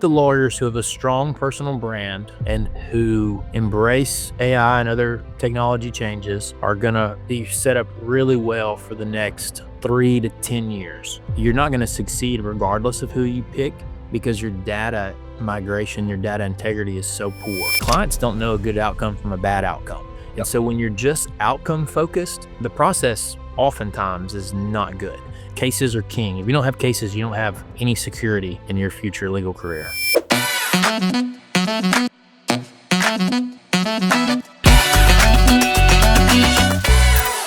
the lawyers who have a strong personal brand and who embrace AI and other technology changes are going to be set up really well for the next 3 to 10 years. You're not going to succeed regardless of who you pick because your data migration, your data integrity is so poor. Clients don't know a good outcome from a bad outcome. And so when you're just outcome focused, the process oftentimes is not good. Cases are king. If you don't have cases, you don't have any security in your future legal career.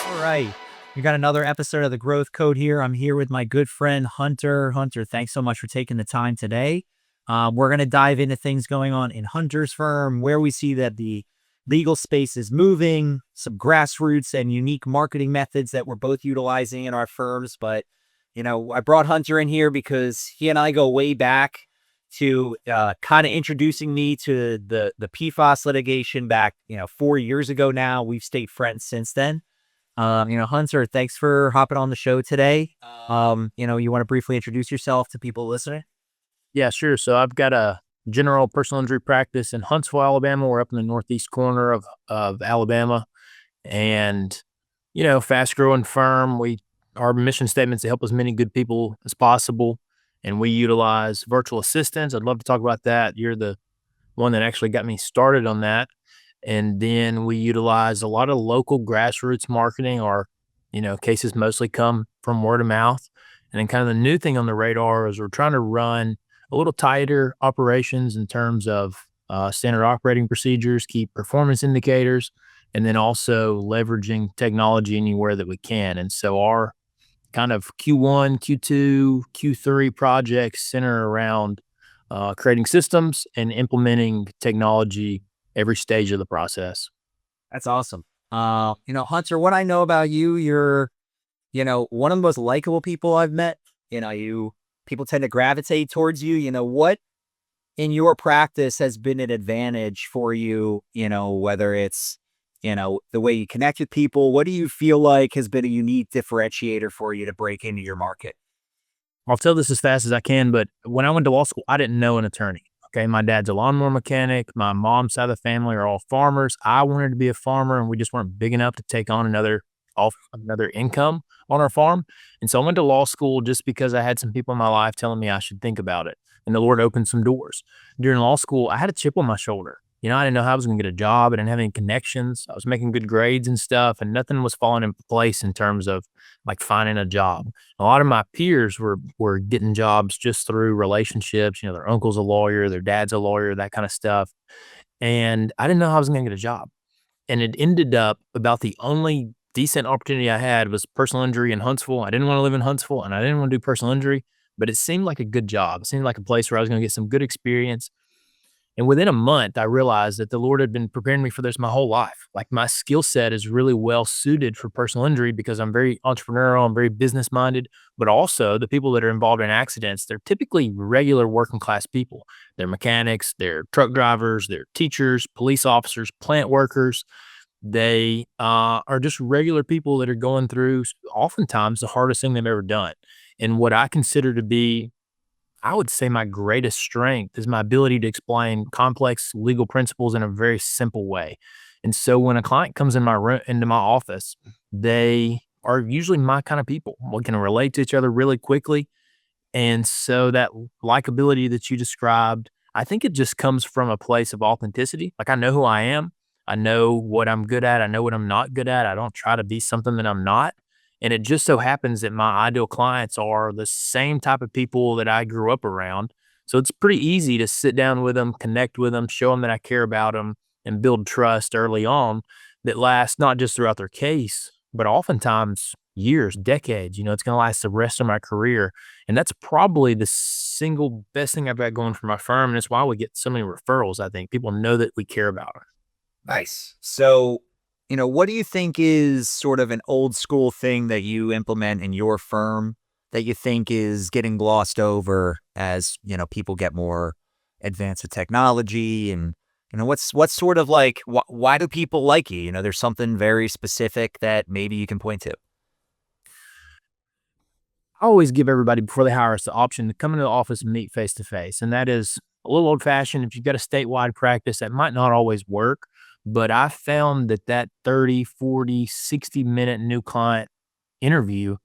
All right. We got another episode of The Growth Code here. I'm here with my good friend, Hunter. Hunter, thanks so much for taking the time today. We're going to dive into things going on in Hunter's firm, where we see that the legal space is moving, some grassroots and unique marketing methods that we're both utilizing in our firms. But, you know, I brought Hunter in here because he and I go way back to kind of introducing me to the PFAS litigation back, 4 years ago now. We've stayed friends since then. Hunter, thanks for hopping on the show today. You want to briefly introduce yourself to people listening? Yeah, sure. So I've got a general personal injury practice in Huntsville, Alabama. We're up in the northeast corner of Alabama, and fast growing firm. Our mission statements to help as many good people as possible, and we utilize virtual assistants. I'd love to talk about that. You're the one that actually got me started on that, and then we utilize a lot of local grassroots marketing. Our cases mostly come from word of mouth, and then kind of the new thing on the radar is we're trying to run a little tighter operations in terms of standard operating procedures, key performance indicators, and then also leveraging technology anywhere that we can. And so our kind of Q1, Q2, Q3 projects center around creating systems and implementing technology every stage of the process. That's awesome. Hunter, what I know about you, you're, one of the most likable people I've met. People tend to gravitate towards you. What in your practice has been an advantage for you, whether it's, the way you connect with people? What do you feel like has been a unique differentiator for you to break into your market? I'll tell this as fast as I can, but when I went to law school, I didn't know an attorney. Okay. My dad's a lawnmower mechanic. My mom's side of the family are all farmers. I wanted to be a farmer, and we just weren't big enough to take on another income on our farm. And so I went to law school just because I had some people in my life telling me I should think about it. And the Lord opened some doors. During law school, I had a chip on my shoulder. I didn't know how I was going to get a job. I didn't have any connections. I was making good grades and stuff, and nothing was falling in place in terms of like finding a job. A lot of my peers were getting jobs just through relationships. Their uncle's a lawyer, their dad's a lawyer, that kind of stuff. And I didn't know how I was going to get a job. And it ended up about the only decent opportunity I had was personal injury in Huntsville. I didn't want to live in Huntsville, and I didn't want to do personal injury, but it seemed like a good job. It seemed like a place where I was going to get some good experience. And within a month, I realized that the Lord had been preparing me for this my whole life. Like, my skill set is really well suited for personal injury because I'm very entrepreneurial, I'm very business minded, but also the people that are involved in accidents, they're typically regular working class people. They're mechanics, they're truck drivers, they're teachers, police officers, plant workers. They are just regular people that are going through oftentimes the hardest thing they've ever done. And what I consider to be, I would say, my greatest strength is my ability to explain complex legal principles in a very simple way. And so when a client comes in my room, into my office, they are usually my kind of people. We can relate to each other really quickly. And so that likability that you described, I think it just comes from a place of authenticity. Like, I know who I am. I know what I'm good at. I know what I'm not good at. I don't try to be something that I'm not. And it just so happens that my ideal clients are the same type of people that I grew up around. So it's pretty easy to sit down with them, connect with them, show them that I care about them, and build trust early on that lasts not just throughout their case, but oftentimes years, decades. It's going to last the rest of my career. And that's probably the single best thing I've got going for my firm. And it's why we get so many referrals. I think people know that we care about it. Nice. So, what do you think is sort of an old school thing that you implement in your firm that you think is getting glossed over as, people get more advanced with technology? And, what's sort of like, why do people like you? There's something very specific that maybe you can point to. I always give everybody before they hire us the option to come into the office and meet face to face. And that is a little old fashioned. If you've got a statewide practice, that might not always work. But I found that 30, 40, 60-minute new client interview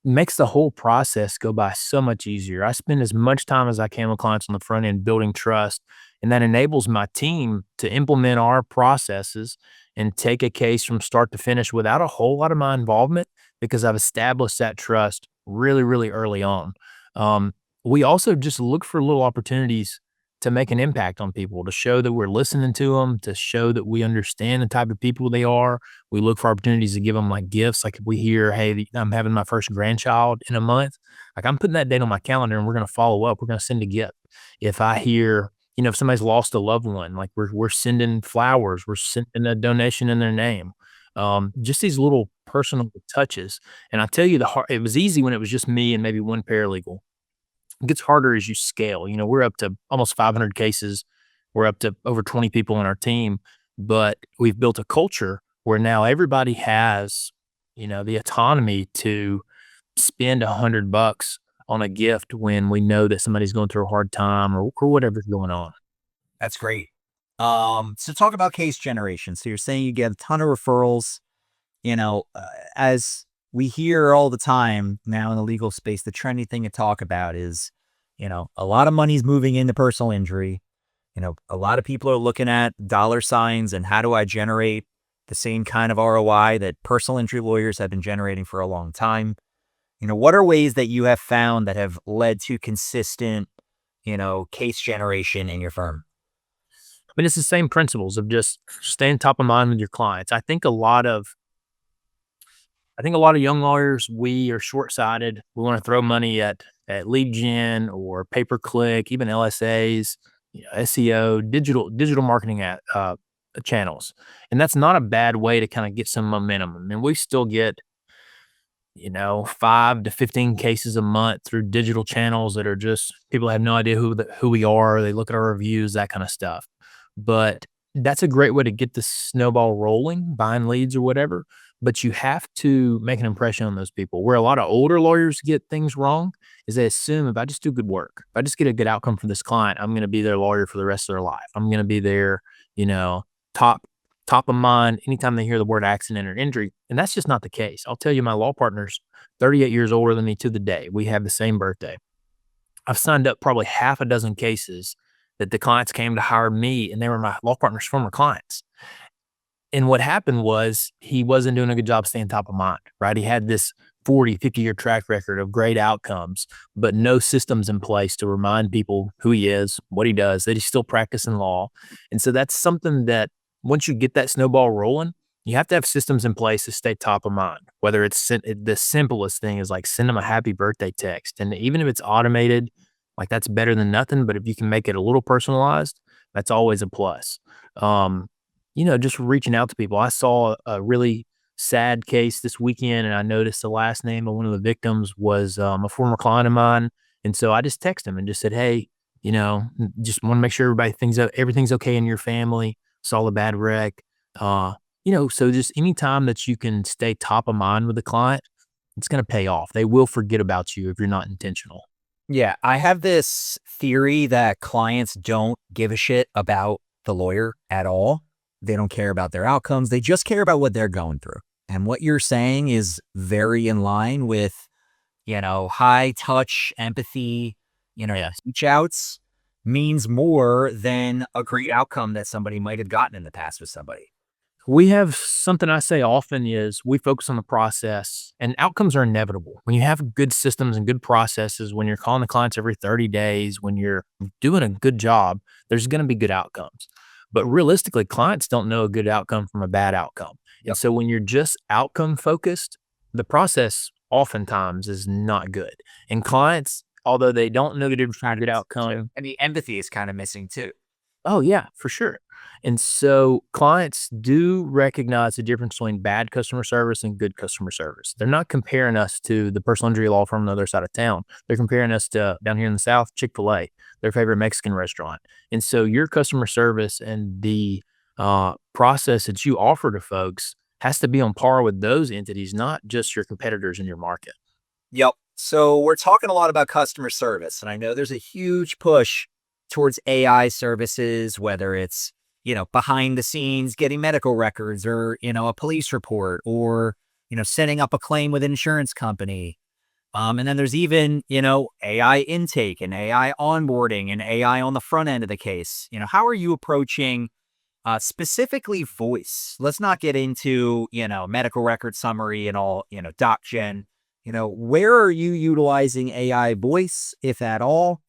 makes the whole process go by so much easier. I spend as much time as I can with clients on the front end building trust, and that enables my team to implement our processes and take a case from start to finish without a whole lot of my involvement because I've established that trust really, really early on. Um, we also just look for little opportunities to make an impact on people, to show that we're listening to them, to show that we understand the type of people they are. We look for opportunities to give them like gifts. Like if we hear, hey, I'm having my first grandchild in a month, like I'm putting that date on my calendar and we're going to follow up. We're going to send a gift. If I hear, if somebody's lost a loved one, like we're sending flowers, we're sending a donation in their name. Just these little personal touches. And I tell you, it was easy when it was just me and maybe one paralegal. It gets harder as you scale. We're up to almost 500 cases. We're up to over 20 people on our team, but we've built a culture where now everybody has, the autonomy to spend $100 on a gift when we know that somebody's going through a hard time or whatever's going on. That's great. So talk about case generation. So you're saying you get a ton of referrals, as we hear all the time now in the legal space, the trendy thing to talk about is, a lot of money's moving into personal injury. A lot of people are looking at dollar signs and how do I generate the same kind of ROI that personal injury lawyers have been generating for a long time. What are ways that you have found that have led to consistent, case generation in your firm? I mean, it's the same principles of just staying top of mind with your clients. I think a lot of young lawyers, we are short-sighted. We want to throw money at lead gen or pay per click, even LSAs, SEO, digital marketing channels, and that's not a bad way to kind of get some momentum. I mean, we still get 5 to 15 cases a month through digital channels that are just people have no idea who we are. They look at our reviews, that kind of stuff. But that's a great way to get the snowball rolling, buying leads or whatever. But you have to make an impression on those people. Where a lot of older lawyers get things wrong is they assume if I just do good work, if I just get a good outcome for this client, I'm going to be their lawyer for the rest of their life. I'm going to be their, you know, top top of mind anytime they hear the word accident or injury. And that's just not the case. I'll tell you, my law partner's 38 years older than me to the day. We have the same birthday. I've signed up probably half a dozen cases that the clients came to hire me, and they were my law partner's former clients. And what happened was he wasn't doing a good job staying top of mind, right? He had this 40, 50-year track record of great outcomes, but no systems in place to remind people who he is, what he does, that he's still practicing law. And so that's something that once you get that snowball rolling, you have to have systems in place to stay top of mind. Whether it's the simplest thing is like send them a happy birthday text. And even if it's automated, like that's better than nothing. But if you can make it a little personalized, that's always a plus. Um, just reaching out to people. I saw a really sad case this weekend, and I noticed the last name of one of the victims was a former client of mine. And so I just texted him and just said, "Hey, just want to make sure everything's okay in your family. Saw the bad wreck. So just anytime that you can stay top of mind with the client, it's going to pay off. They will forget about you if you're not intentional." Yeah, I have this theory that clients don't give a shit about the lawyer at all. They don't care about their outcomes. They just care about what they're going through. And what you're saying is very in line with, high touch empathy, reach outs means more than a great outcome that somebody might have gotten in the past with somebody. We have something I say often is we focus on the process, and outcomes are inevitable. When you have good systems and good processes, when you're calling the clients every 30 days, when you're doing a good job, there's going to be good outcomes. But realistically, clients don't know a good outcome from a bad outcome. And Yep. so when you're just outcome focused, the process oftentimes is not good. And clients, although they don't know the difference between a good outcome. And the empathy is kind of missing too. Oh, yeah, for sure. And so clients do recognize the difference between bad customer service and good customer service. They're not comparing us to the personal injury law firm on the other side of town. They're comparing us to down here in the South, Chick-fil-A, their favorite Mexican restaurant. And so your customer service and the process that you offer to folks has to be on par with those entities, not just your competitors in your market. Yep. So we're talking a lot about customer service, and I know there's a huge push towards AI services, whether it's, behind the scenes, getting medical records or, a police report or, setting up a claim with an insurance company. And then there's even, AI intake and AI onboarding and AI on the front end of the case. How are you approaching specifically voice? Let's not get into, medical record summary and all, doc gen. Where are you utilizing AI voice, if at all?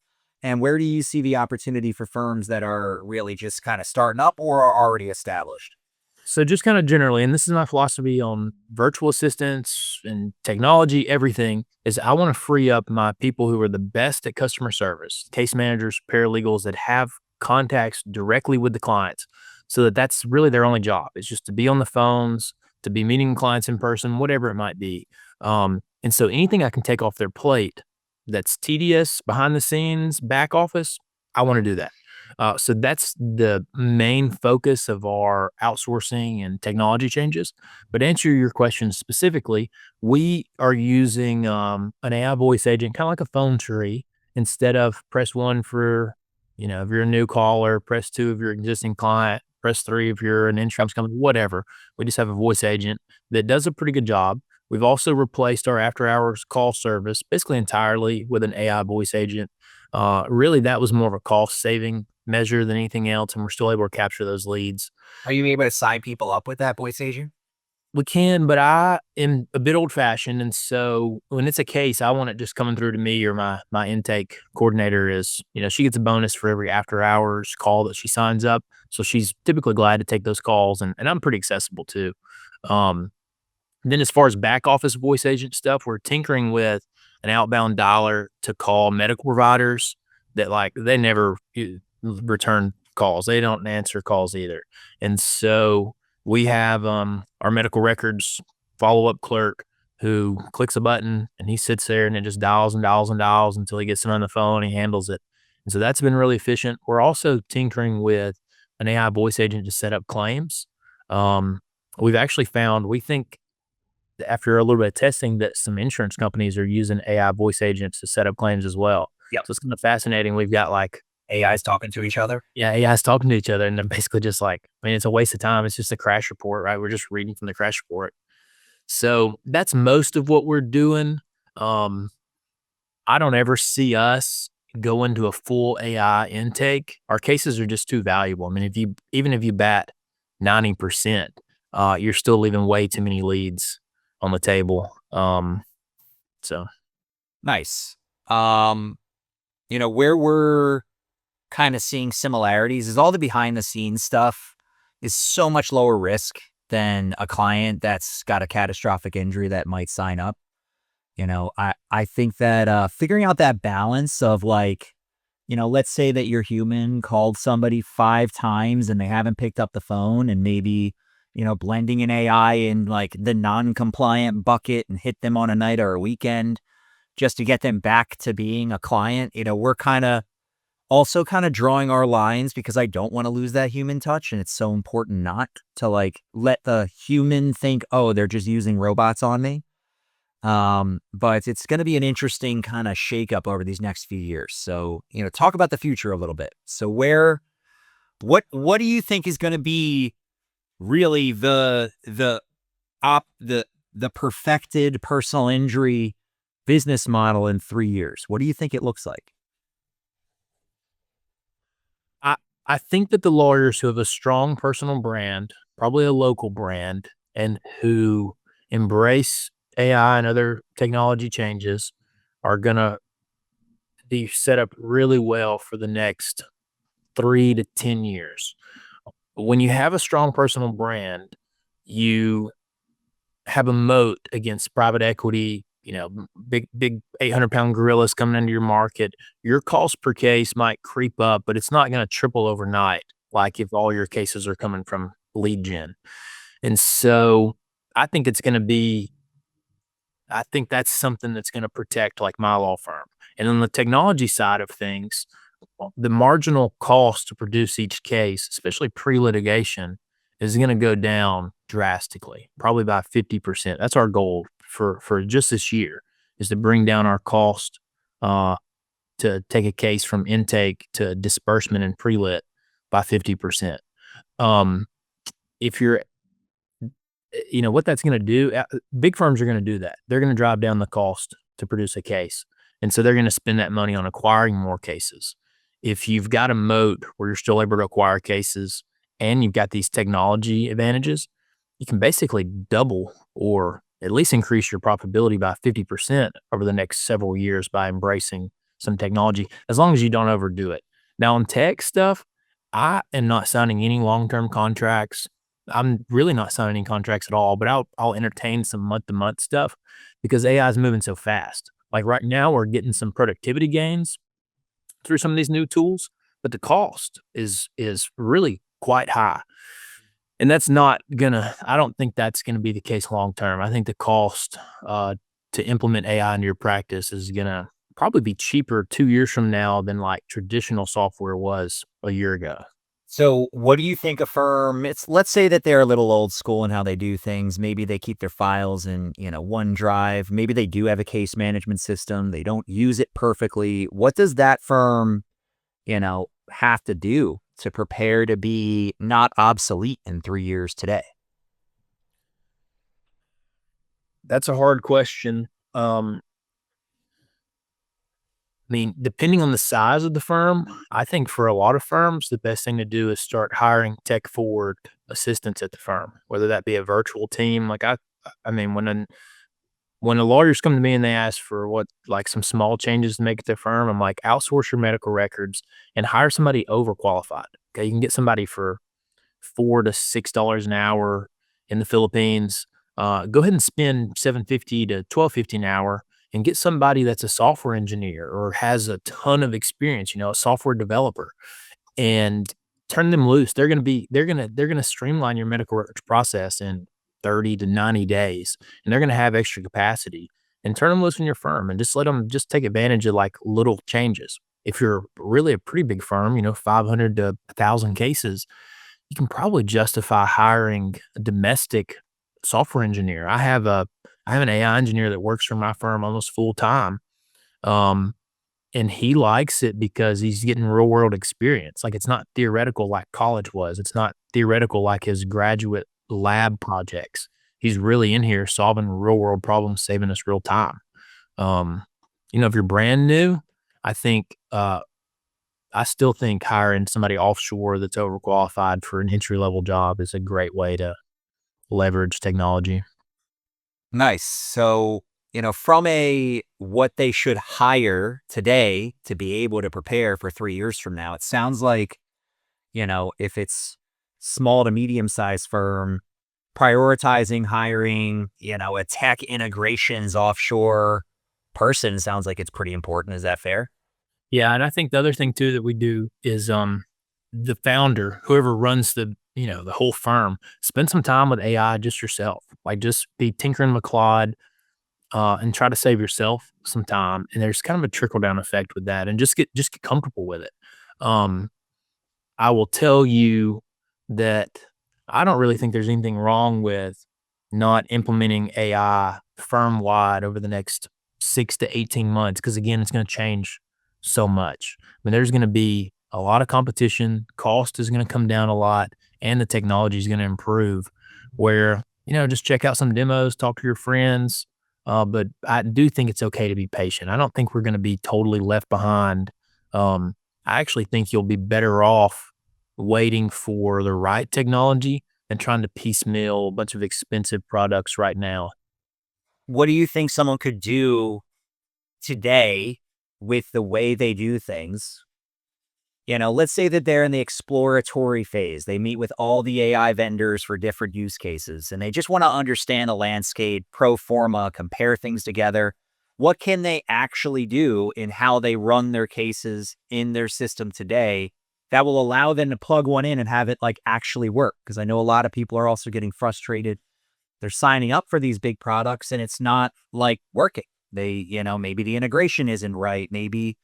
And where do you see the opportunity for firms that are really just kind of starting up or are already established? So just kind of generally, and this is my philosophy on virtual assistants and technology, everything is I want to free up my people who are the best at customer service, case managers, paralegals that have contacts directly with the clients so that that's really their only job. It's just to be on the phones, to be meeting clients in person, whatever it might be. And so anything I can take off their plate that's tedious, behind the scenes, back office, I want to do that. So that's the main focus of our outsourcing and technology changes. But to answer your question specifically, we are using an AI voice agent, kind of like a phone tree. Instead of press one for, if you're a new caller, press two if you're an existing client, press three if you're an insurance company, whatever. We just have a voice agent that does a pretty good job. We've also replaced our after hours call service basically entirely with an AI voice agent. Really, that was more of a cost saving measure than anything else, and we're still able to capture those leads. Are you able to sign people up with that voice agent? We can, but I am a bit old fashioned, and so when it's a case, I want it just coming through to me or my intake coordinator is, she gets a bonus for every after hours call that she signs up. So she's typically glad to take those calls, and I'm pretty accessible too. Um, then as far as back office voice agent stuff, we're tinkering with an outbound dialer to call medical providers that like they never return calls. They don't answer calls either. And so we have our medical records follow-up clerk who clicks a button and he sits there and it just dials and dials and dials until he gets it on the phone. He handles it. And so that's been really efficient. We're also tinkering with an AI voice agent to set up claims. We've actually found, we think after a little bit of testing that some insurance companies are using AI voice agents to set up claims as well. Yep. So it's kind of fascinating. We've got like, AI's talking to each other. yeah, AI's talking to each other and they're basically just like, I mean, it's a waste of time. It's just a crash report, right? We're just reading from the crash report. So that's most of what we're doing. Um, I don't ever see us go into a full AI intake. Our cases are just too valuable. I mean, even if you bat 90%, you're still leaving way too many leads on the table. So Nice. Where we're kind of seeing similarities is all the behind the scenes stuff is so much lower risk than a client that's got a catastrophic injury that might sign up. I think that figuring out that balance of like, let's say that your human called somebody 5 times and they haven't picked up the phone and maybe, blending an AI in like the non-compliant bucket and hit them on a night or a weekend just to get them back to being a client. We're also kind of drawing our lines because I don't want to lose that human touch. And it's so important not to like let the human think, oh, they're just using robots on me. But it's going to be an interesting kind of shakeup over these next few years. So, talk about the future a little bit. So what do you think is going to be really the perfected personal injury business model in 3 years? What do you think it looks like? I think that the lawyers who have a strong personal brand, probably a local brand, and who embrace AI and other technology changes are going to be set up really well for the next 3 to 10 years. When you have a strong personal brand, you have a moat against private equity, big 800-pound gorillas coming into your market. Your cost per case might creep up, but it's not going to triple overnight, like if all your cases are coming from lead gen. And so I think I think that's something that's going to protect like my law firm. And on the technology side of things, the marginal cost to produce each case, especially pre-litigation, is going to go down drastically, probably by 50%. That's our goal for just this year, is to bring down our cost to take a case from intake to disbursement and pre-lit by 50%. Um, if you're what that's going to do, big firms are going to do that. They're going to drive down the cost to produce a case. And so they're going to spend that money on acquiring more cases. If you've got a moat where you're still able to acquire cases and you've got these technology advantages, you can basically double or at least increase your profitability by 50% over the next several years by embracing some technology, as long as you don't overdo it. Now, on tech stuff, I am not signing any long-term contracts. I'm really not signing any contracts at all, but I'll entertain some month-to-month stuff because AI is moving so fast. Like right now, we're getting some productivity gains through some of these new tools, but the cost is really quite high. And that's not gonna I don't think that's gonna be the case long term. I think the cost to implement AI into your practice is gonna probably be cheaper 2 years from now than like traditional software was a year ago. So what do you think a firm, let's say that they're a little old school in how they do things. Maybe they keep their files in, OneDrive. Maybe they do have a case management system. They don't use it perfectly. What does that firm, have to do to prepare to be not obsolete in 3 years today? That's a hard question. I mean, depending on the size of the firm, I think for a lot of firms, the best thing to do is start hiring tech forward assistants at the firm, whether that be a virtual team. I mean, when the lawyers come to me and they ask for like some small changes to make at their firm, I'm like, outsource your medical records and hire somebody overqualified. Okay, you can get somebody for $4 to $6 an hour in the Philippines. Go ahead and spend $750 to $1250 an hour and get somebody that's a software engineer or has a ton of experience, a software developer, and turn them loose. They're gonna streamline your medical records process in 30 to 90 days, and they're gonna have extra capacity. And turn them loose in your firm and just let them just take advantage of like little changes. If you're really a pretty big firm, 500 to 1,000 cases, you can probably justify hiring a domestic software engineer. I have an AI engineer that works for my firm almost full time. Um, and he likes it because he's getting real world experience. Like it's not theoretical like college was. It's not theoretical like his graduate lab projects. He's really in here solving real world problems, saving us real time. Um, if you're brand new, I think I still think hiring somebody offshore that's overqualified for an entry level job is a great way to leverage technology. Nice. So, from a what they should hire today to be able to prepare for 3 years from now, it sounds like, if it's small to medium sized firm, prioritizing hiring, a tech integrations offshore person sounds like it's pretty important. Is that fair? Yeah, and I think the other thing too that we do is the founder, whoever runs the whole firm, spend some time with AI just yourself. Like just be tinkering with Claude and try to save yourself some time. And there's kind of a trickle down effect with that, and just get comfortable with it. Um, I will tell you that I don't really think there's anything wrong with not implementing AI firm wide over the next 6 to 18 months because again, it's going to change so much. I mean, there's going to be a lot of competition, cost is going to come down a lot, and the technology is going to improve. Where just check out some demos, talk to your friends. But I do think it's okay to be patient. I don't think we're going to be totally left behind. Um, I actually think you'll be better off waiting for the right technology than trying to piecemeal a bunch of expensive products right now. What do you think someone could do today with the way they do things? Let's say that they're in the exploratory phase. They meet with all the AI vendors for different use cases, and they just want to understand the landscape, pro forma, compare things together. What can they actually do in how they run their cases in their system today that will allow them to plug one in and have it like actually work? Because I know a lot of people are also getting frustrated. They're signing up for these big products and it's not like working. Maybe the integration isn't right. Maybe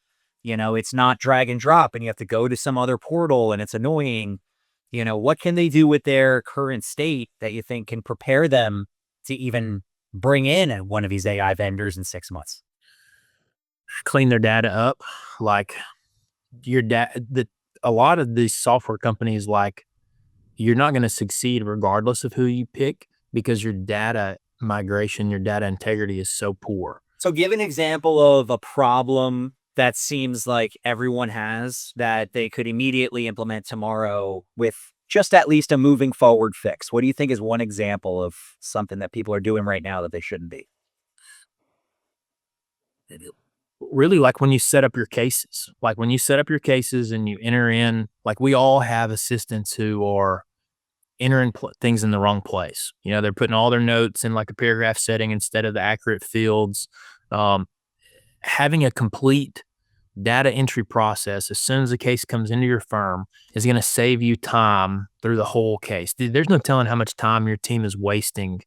it's not drag and drop and you have to go to some other portal and it's annoying. What can they do with their current state that you think can prepare them to even bring in one of these AI vendors in 6 months? clean their data up. Like your data, a lot of these software companies, like you're not going to succeed regardless of who you pick because your data migration, your data integrity is so poor. So give an example of a problem that seems like everyone has that they could immediately implement tomorrow with just at least a moving forward fix. What do you think is one example of something that people are doing right now that they shouldn't be? Really, like when you set up your cases, like when you set up your cases and you enter in, like we all have assistants who are entering things in the wrong place. You know, they're putting all their notes in like a paragraph setting instead of the accurate fields. Um, Having a complete data entry process as soon as the case comes into your firm is going to save you time through the whole case. There's no telling how much time your team is wasting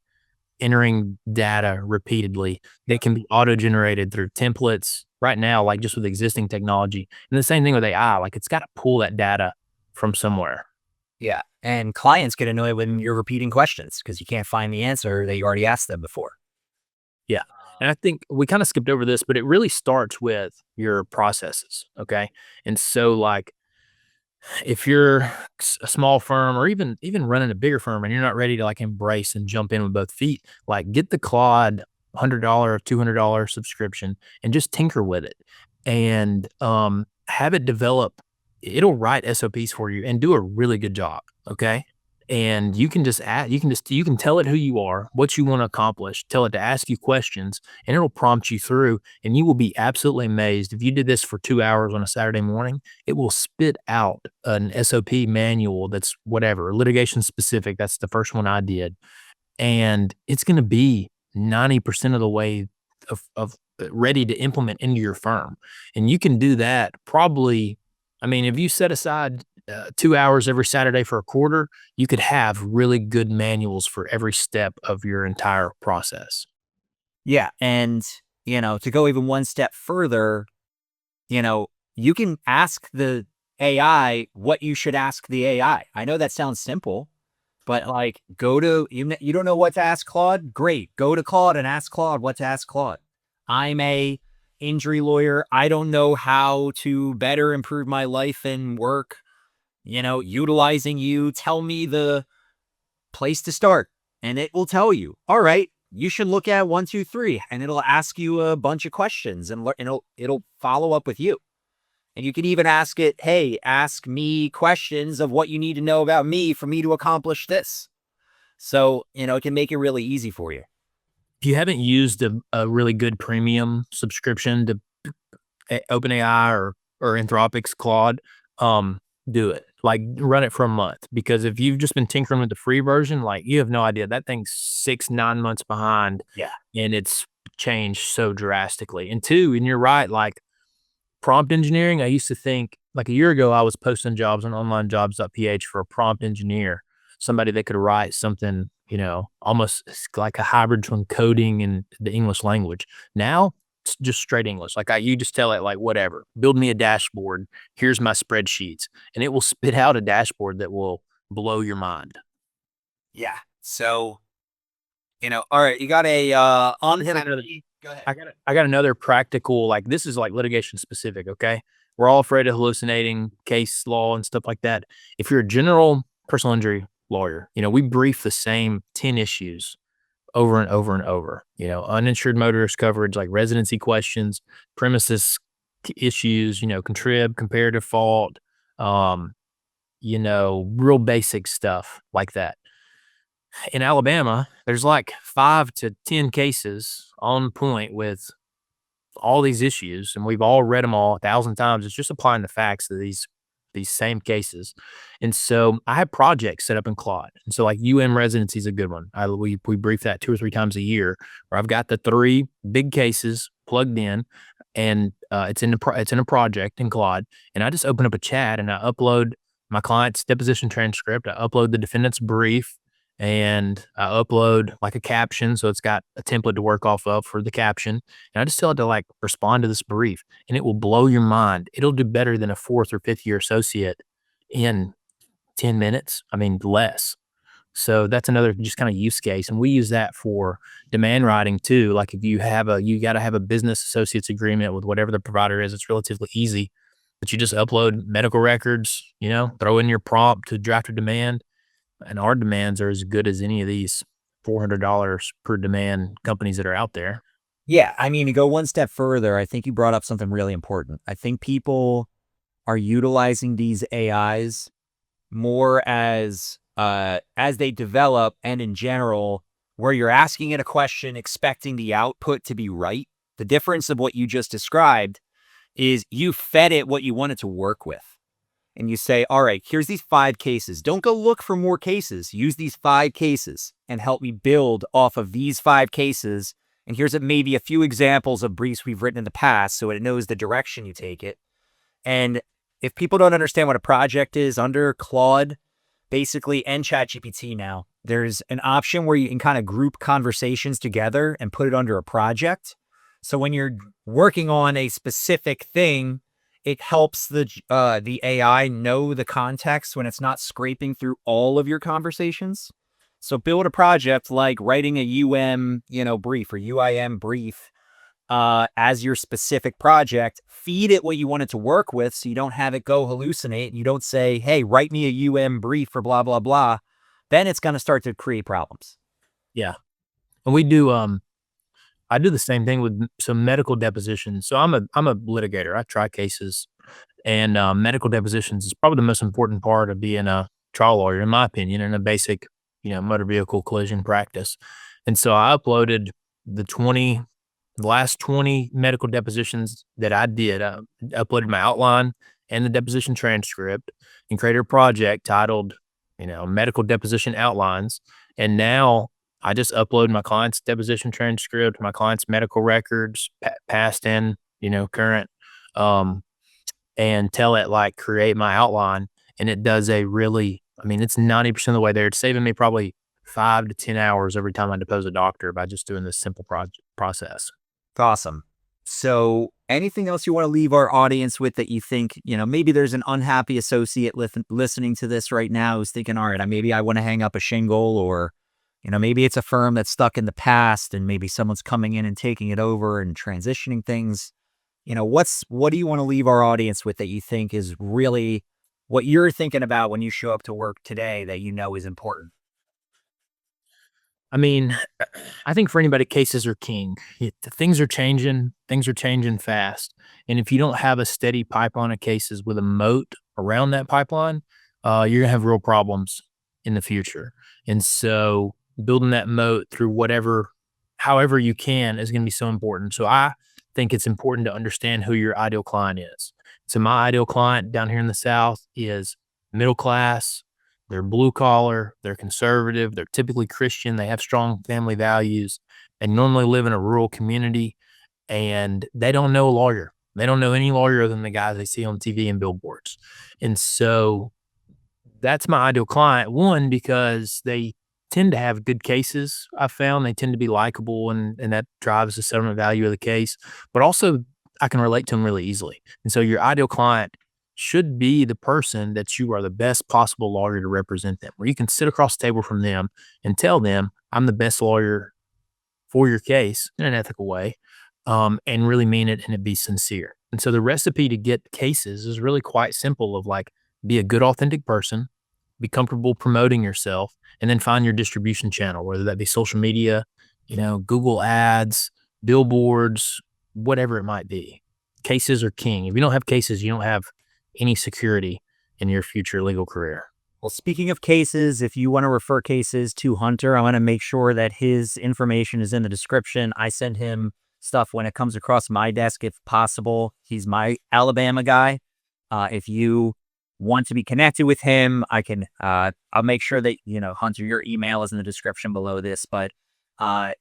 entering data repeatedly that can be auto generated through templates right now, like just with existing technology. And the same thing with AI, like it's got to pull that data from somewhere. Yeah. And clients get annoyed when you're repeating questions because you can't find the answer that you already asked them before. Yeah. And I think we kind of skipped over this, but it really starts with your processes. Okay. And so, like, if you're a small firm or even running a bigger firm and you're not ready to like embrace and jump in with both feet, like get the Claude $100 or $200 subscription and just tinker with it and have it develop. It'll write SOPs for you and do a really good job. Okay. And you can just add, you can tell it who you are, what you want to accomplish, tell it to ask you questions, and it'll prompt you through. And you will be absolutely amazed. If you did this for 2 hours on a Saturday morning, it will spit out an SOP manual that's whatever, litigation specific. That's the first one I did. And it's going to be 90% of the way of ready to implement into your firm. And you can do that probably. I mean, if you set aside 2 hours every Saturday for a quarter, you could have really good manuals for every step of your entire process. Yeah. And, to go even one step further, you can ask the AI what you should ask the AI. I know that sounds simple, but like you don't know what to ask Claude? Great. Go to Claude and ask Claude what to ask Claude. I'm a injury lawyer. I don't know how to better improve my life and work, utilizing you. Tell me the place to start. And it will tell you, all right, you should look at 1, 2, 3. And it'll ask you a bunch of questions and it'll follow up with you. And you can even ask it, hey, ask me questions of what you need to know about me for me to accomplish this. So, it can make it really easy for you. If you haven't used a really good premium subscription to OpenAI or Anthropic's Claude, do it. Like run it for a month because if you've just been tinkering with the free version, like you have no idea that thing's 6, 9 months behind. Yeah. And it's changed so drastically. And two, and you're right, like prompt engineering. I used to think like a year ago, I was posting jobs on onlinejobs.ph for a prompt engineer, somebody that could write something, almost like a hybrid between coding and the English language. Now it's just straight English. Like you just tell it like, whatever, build me a dashboard. Here's my spreadsheets, and it will spit out a dashboard that will blow your mind. Yeah. So, all right, you got a on hit. Go ahead. I got another practical, like this is like litigation specific. Okay. We're all afraid of hallucinating case law and stuff like that. If you're a general personal injury lawyer, we brief the same 10 issues over and over and over, uninsured motorist coverage, like residency questions, premises issues, contrib, comparative fault, real basic stuff like that. In Alabama, there's like 5 to 10 cases on point with all these issues, and we've all read them all 1,000 times. It's just applying the facts to these same cases. And so I have projects set up in Claude. And so like residency is a good one. We brief that 2 or 3 times a year where I've got the 3 big cases plugged in and it's in a project in Claude. And I just open up a chat and I upload my client's deposition transcript. I upload the defendant's brief and I upload like a caption. So it's got a template to work off of for the caption. And I just tell it to like respond to this brief and it will blow your mind. It'll do better than a 4th or 5th year associate in 10 minutes. I mean, less. So that's another just kind of use case. And we use that for demand writing too. Like if you got to have a business associates agreement with whatever the provider is, it's relatively easy. But you just upload medical records, throw in your prompt to draft a demand. And our demands are as good as any of these $400 per demand companies that are out there. Yeah, I mean, to go one step further, I think you brought up something really important. I think people are utilizing these AIs more as they develop, and in general, where you're asking it a question, expecting the output to be right. The difference of what you just described is you fed it what you wanted to work with. And you say, all right, here's these 5 cases. Don't go look for more cases. Use these 5 cases and help me build off of these 5 cases. And here's maybe a few examples of briefs we've written in the past so it knows the direction you take it. And if people don't understand what a project is, under Claude, basically, and ChatGPT now, there's an option where you can kind of group conversations together and put it under a project. So when you're working on a specific thing, it helps the AI know the context when it's not scraping through all of your conversations. So build a project like writing a brief or UIM brief as your specific project. Feed it what you want it to work with so you don't have it go hallucinate. You don't say, hey, write me a brief for blah, blah, blah. Then it's going to start to create problems. Yeah. And we do I do the same thing with some medical depositions. So I'm a litigator. I try cases, and medical depositions is probably the most important part of being a trial lawyer, in my opinion, in a basic, motor vehicle collision practice. And so I uploaded the last 20 medical depositions that I did. I uploaded my outline and the deposition transcript, and created a project titled, medical deposition outlines. And now I just upload my client's deposition transcript, my client's medical records, past and, current, and tell it like create my outline. And it does it's 90% of the way there. It's saving me probably 5 to 10 hours every time I depose a doctor by just doing this simple process. Awesome. So anything else you want to leave our audience with that you think, maybe there's an unhappy associate listening to this right now who's thinking, all right, maybe I want to hang up a shingle, or, maybe it's a firm that's stuck in the past and maybe someone's coming in and taking it over and transitioning things. What do you want to leave our audience with that you think is really what you're thinking about when you show up to work today that is important? I mean, I think for anybody, cases are king. Things are changing. Things are changing fast. And if you don't have a steady pipeline of cases with a moat around that pipeline, you're gonna have real problems in the future. And so, building that moat through however you can, is gonna be so important. So I think it's important to understand who your ideal client is. So my ideal client down here in the South is middle class. They're blue collar, they're conservative, they're typically Christian, they have strong family values, and normally live in a rural community, and they don't know a lawyer. They don't know any lawyer other than the guys they see on TV and billboards. And so that's my ideal client. One, because they tend to have good cases. I found they tend to be likable, and that drives the settlement value of the case. But also, I can relate to them really easily. And so your ideal client should be the person that you are the best possible lawyer to represent them, where you can sit across the table from them and tell them, I'm the best lawyer for your case in an ethical way, and really mean it and it be sincere. And so the recipe to get cases is really quite simple, of like, be a good, authentic person, be comfortable promoting yourself, and then find your distribution channel, whether that be social media, Google ads, billboards, whatever it might be. Cases are king. If you don't have cases, you don't have any security in your future legal career. Well, speaking of cases, if you want to refer cases to Hunter, I want to make sure that his information is in the description. I send him stuff when it comes across my desk, if possible. He's my Alabama guy. If you want to be connected with him, I'll make sure that, Hunter, your email is in the description below this. But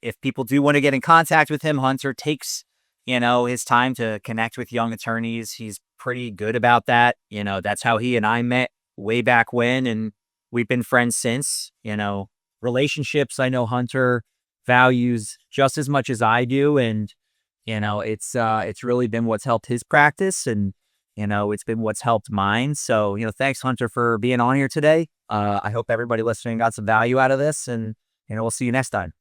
if people do want to get in contact with him, Hunter takes, his time to connect with young attorneys. He's pretty good about that. That's how he and I met way back when, and we've been friends since. Relationships, I know Hunter values just as much as I do, and it's really been what's helped his practice. And It's been what's helped mine. So, thanks, Hunter, for being on here today. I hope everybody listening got some value out of this, and we'll see you next time.